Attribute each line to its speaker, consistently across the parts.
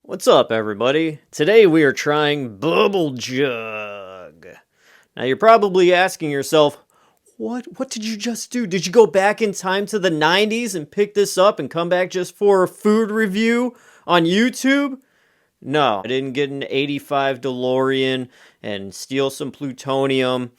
Speaker 1: What's up, everybody? Today we are trying Bubble Jug. Now you're probably asking yourself, what did you just do? Did you go back in time to the 90s and pick this up and come back just for a food review on YouTube? No, I didn't get an 85 DeLorean and steal some plutonium.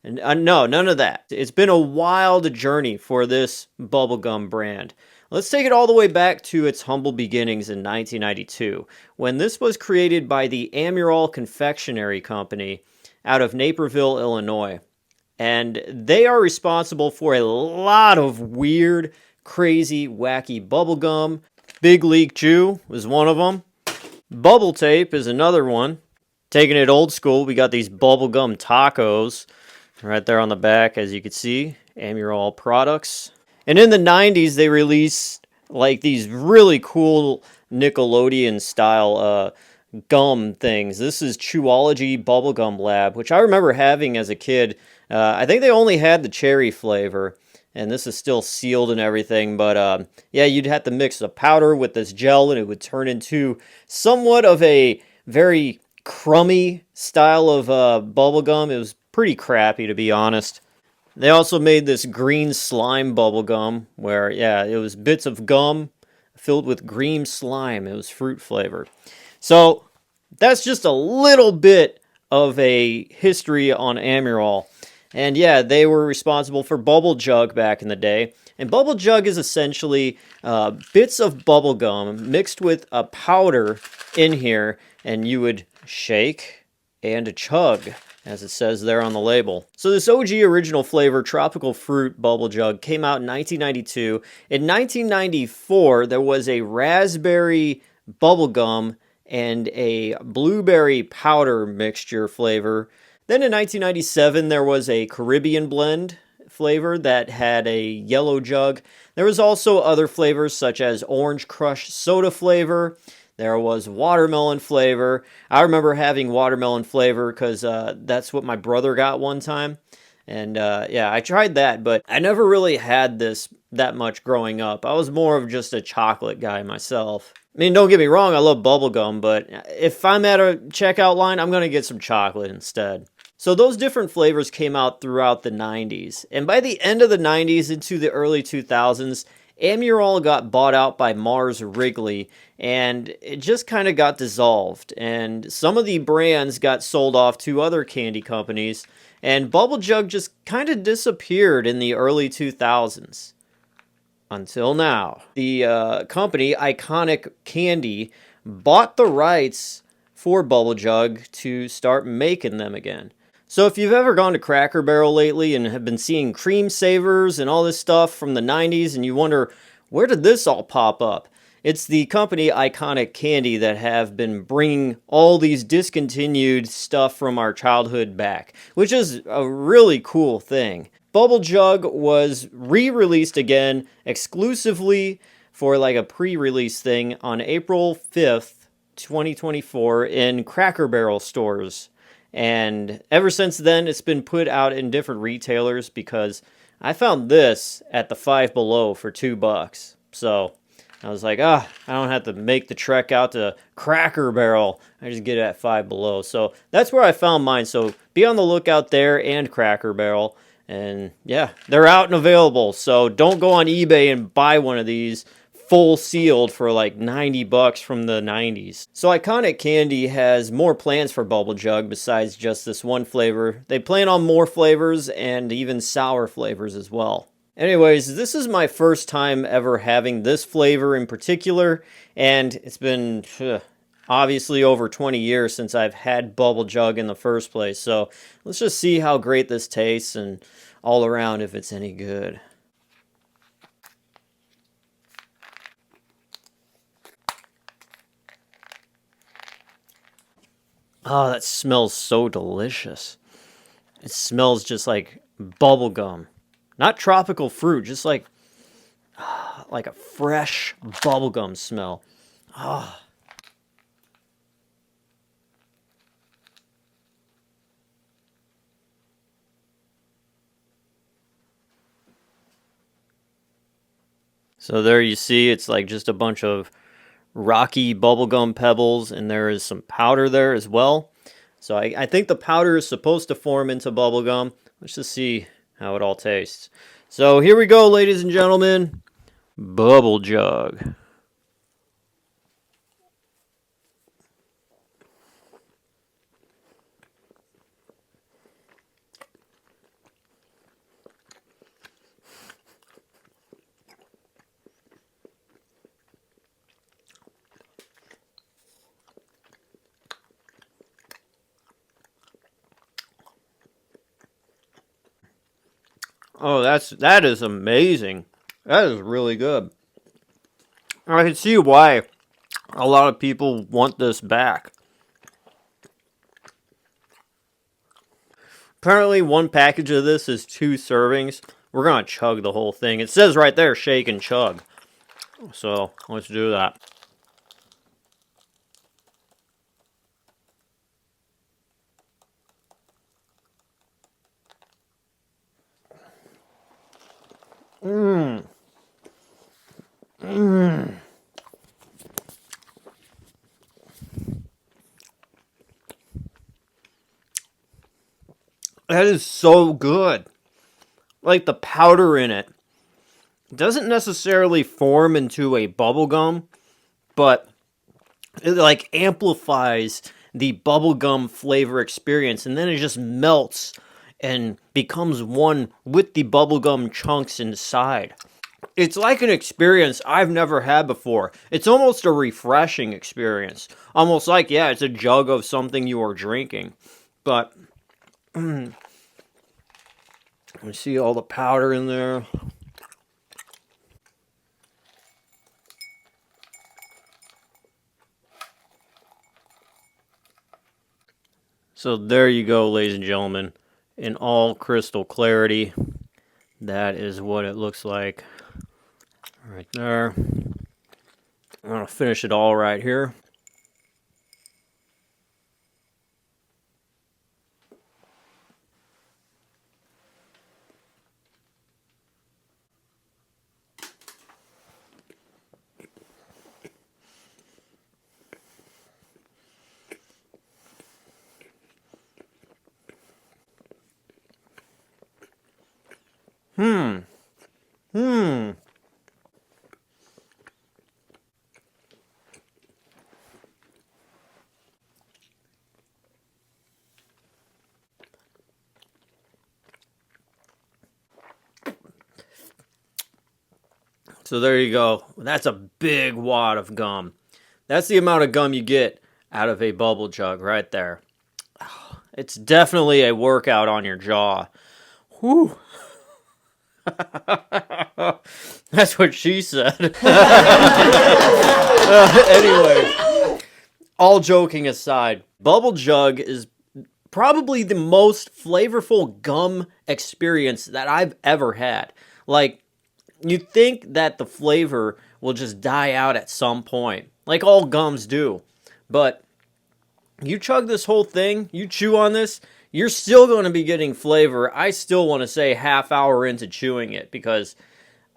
Speaker 1: And no, none of that. It's been a wild journey for this bubblegum brand. Let's take it all the way back to its humble beginnings in 1992, when this was created by the Amurol Confectionery Company out of Naperville, Illinois. And they are responsible for a lot of weird, crazy, wacky bubblegum. Big League Chew was one of them. Bubble Tape is another one. Taking it old school, we got these bubblegum tacos right there on the back, as you can see. Amurol Products. And in the 90s, they released like these really cool Nickelodeon style gum things. This is Chewology Bubblegum Lab, which I remember having as a kid. I think they only had the cherry flavor, and this is still sealed and everything. But yeah, you'd have to mix the powder with this gel, and it would turn into somewhat of a very crummy style of bubblegum. It was pretty crappy, to be honest. They also made this green slime bubblegum where, yeah, it was bits of gum filled with green slime. It was fruit flavored. So that's just a little bit of a history on Amurol. And yeah, they were responsible for Bubble Jug back in the day. And Bubble Jug is essentially bits of bubble gum mixed with a powder in here, and you would shake and chug, as it says there on the label. So this OG original flavor, Tropical Fruit Bubble Jug, came out in 1992. In 1994, there was a raspberry bubble gum and a blueberry powder mixture flavor. Then in 1997, there was a Caribbean blend flavor that had a yellow jug. There was also other flavors such as Orange Crush soda flavor. There was watermelon flavor. I remember having watermelon flavor because that's what my brother got one time. And yeah, I tried that, but I never really had this that much growing up. I was more of just a chocolate guy myself. I mean, don't get me wrong, I love bubblegum, but if I'm at a checkout line, I'm going to get some chocolate instead. So those different flavors came out throughout the 90s. And by the end of the 90s into the early 2000s, Amurol got bought out by Mars Wrigley, and it just kind of got dissolved. And some of the brands got sold off to other candy companies, and Bubble Jug just kind of disappeared in the early 2000s. Until now. The company, Iconic Candy, bought the rights for Bubble Jug to start making them again. So if you've ever gone to Cracker Barrel lately and have been seeing cream savers and all this stuff from the 90s and you wonder, where did this all pop up? It's the company Iconic Candy that have been bringing all these discontinued stuff from our childhood back, which is a really cool thing. Bubble Jug was re-released again exclusively for like a pre-release thing on April 5th, 2024 in Cracker Barrel stores. And ever since then, it's been put out in different retailers because I found this at the Five Below for $2. So I was like, I don't have to make the trek out to Cracker Barrel. I just get it at Five Below. So that's where I found mine. So be on the lookout there and Cracker Barrel. And yeah, they're out and available. So don't go on eBay and buy one of these full sealed for like $90 from the 90s. So Iconic Candy has more plans for Bubble Jug besides just this one flavor. They plan on more flavors and even sour flavors as well. Anyways, this is my first time ever having this flavor in particular, and it's been obviously over 20 years since I've had Bubble Jug in the first place. So let's just see how great this tastes and all around if it's any good. Oh, that smells so delicious. It smells just like bubble gum. Not tropical fruit, just like a fresh bubblegum smell. Ah. So there you see, it's like just a bunch of rocky bubblegum pebbles, and there is some powder there as well. So I think the powder is supposed to form into bubblegum. Let's just see how it all tastes. So here we go, ladies and gentlemen. Bubble Jug. Oh, that is amazing. That is really good. I can see why a lot of people want this back. Apparently, one package of this is 2 servings. We're gonna chug the whole thing. It says right there, shake and chug. So let's do that. Mmm. Mmm. That is so good. Like the powder in it doesn't necessarily form into a bubble gum, but it like amplifies the bubblegum flavor experience, and then it just melts and becomes one with the bubblegum chunks inside. It's like an experience I've never had before. It's almost a refreshing experience. Almost like, yeah, it's a jug of something you are drinking. But you see all the powder in there. So there you go, ladies and gentlemen. In all crystal clarity, that is what it looks like right there. I'm going to finish it all right here. Hmm. Hmm. So there you go. That's a big wad of gum. That's the amount of gum you get out of a bubble jug right there. It's definitely a workout on your jaw. Whew. That's what she said. Anyway, all joking aside, Bubble Jug is probably the most flavorful gum experience that I've ever had. Like, you think that the flavor will just die out at some point, like all gums do. But you chug this whole thing, you chew on this, you're still going to be getting flavor. I still want to say half hour into chewing it because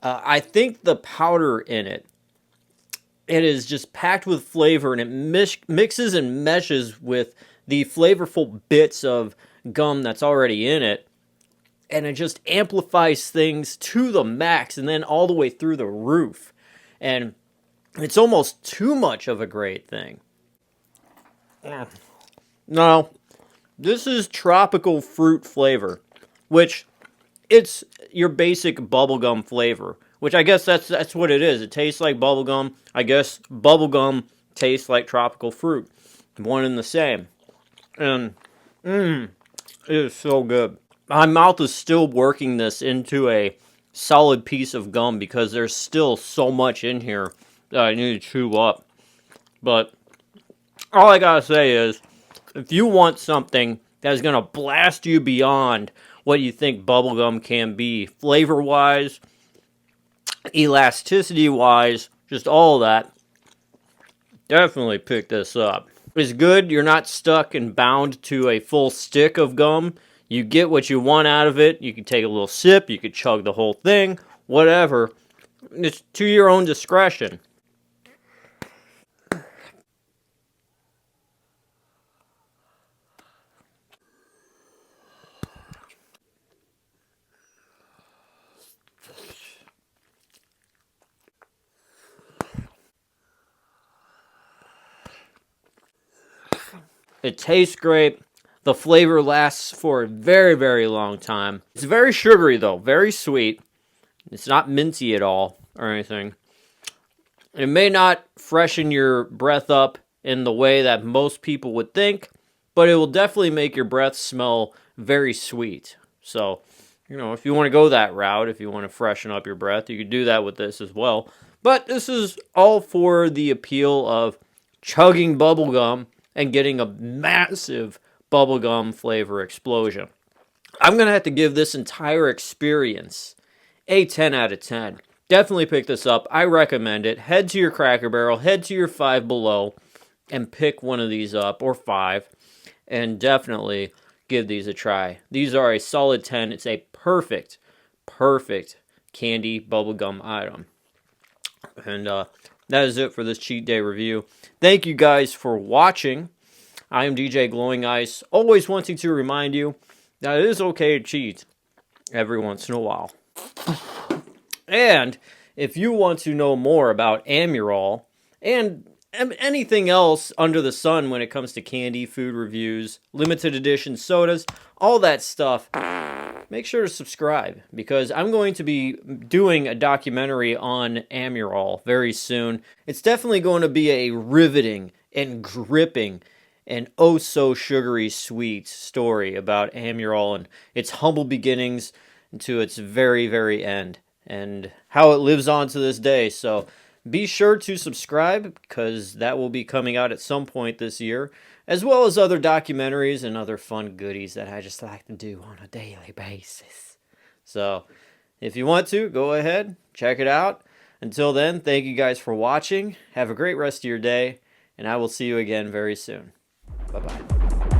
Speaker 1: I think the powder in it, it is just packed with flavor, and it mixes and meshes with the flavorful bits of gum that's already in it, and it just amplifies things to the max and then all the way through the roof. And it's almost too much of a great thing. No, this is tropical fruit flavor, which it's your basic bubblegum flavor, which I guess that's what it is. It tastes like bubblegum. I guess bubblegum tastes like tropical fruit. One and the same. And it is so good. My mouth is still working this into a solid piece of gum because there's still so much in here that I need to chew up. But all I gotta say is, if you want something that is gonna blast you beyond what you think bubblegum can be, flavor-wise, elasticity-wise, just all of that, definitely pick this up. It's good. You're not stuck and bound to a full stick of gum. You get what you want out of it. You can take a little sip. You could chug the whole thing. Whatever. It's to your own discretion. It tastes great. The flavor lasts for a very, very long time. It's very sugary though, very sweet. It's not minty at all or anything. It may not freshen your breath up in the way that most people would think, but it will definitely make your breath smell very sweet. So, if you want to go that route, if you want to freshen up your breath, you could do that with this as well. But this is all for the appeal of chugging bubblegum and getting a massive bubblegum flavor explosion. I'm going to have to give this entire experience a 10 out of 10. Definitely pick this up. I recommend it. Head to your Cracker Barrel, head to your Five Below, and pick one of these up, or 5, and definitely give these a try. These are a solid 10. It's a perfect candy bubblegum item. And that is it for this cheat day review. Thank you guys for watching. I am DJ Glowing Ice, always wanting to remind you that it is okay to cheat every once in a while. And if you want to know more about Amurol and anything else under the sun when it comes to candy, food reviews, limited edition sodas, all that stuff, make sure to subscribe, because I'm going to be doing a documentary on Amurol very soon. It's definitely going to be a riveting and gripping and oh so sugary sweet story about Amurol and its humble beginnings to its very, very end, and how it lives on to this day. So be sure to subscribe, because that will be coming out at some point this year, as well as other documentaries and other fun goodies that I just like to do on a daily basis. So if you want to, go ahead, check it out. Until then, thank you guys for watching. Have a great rest of your day, and I will see you again very soon. Bye-bye.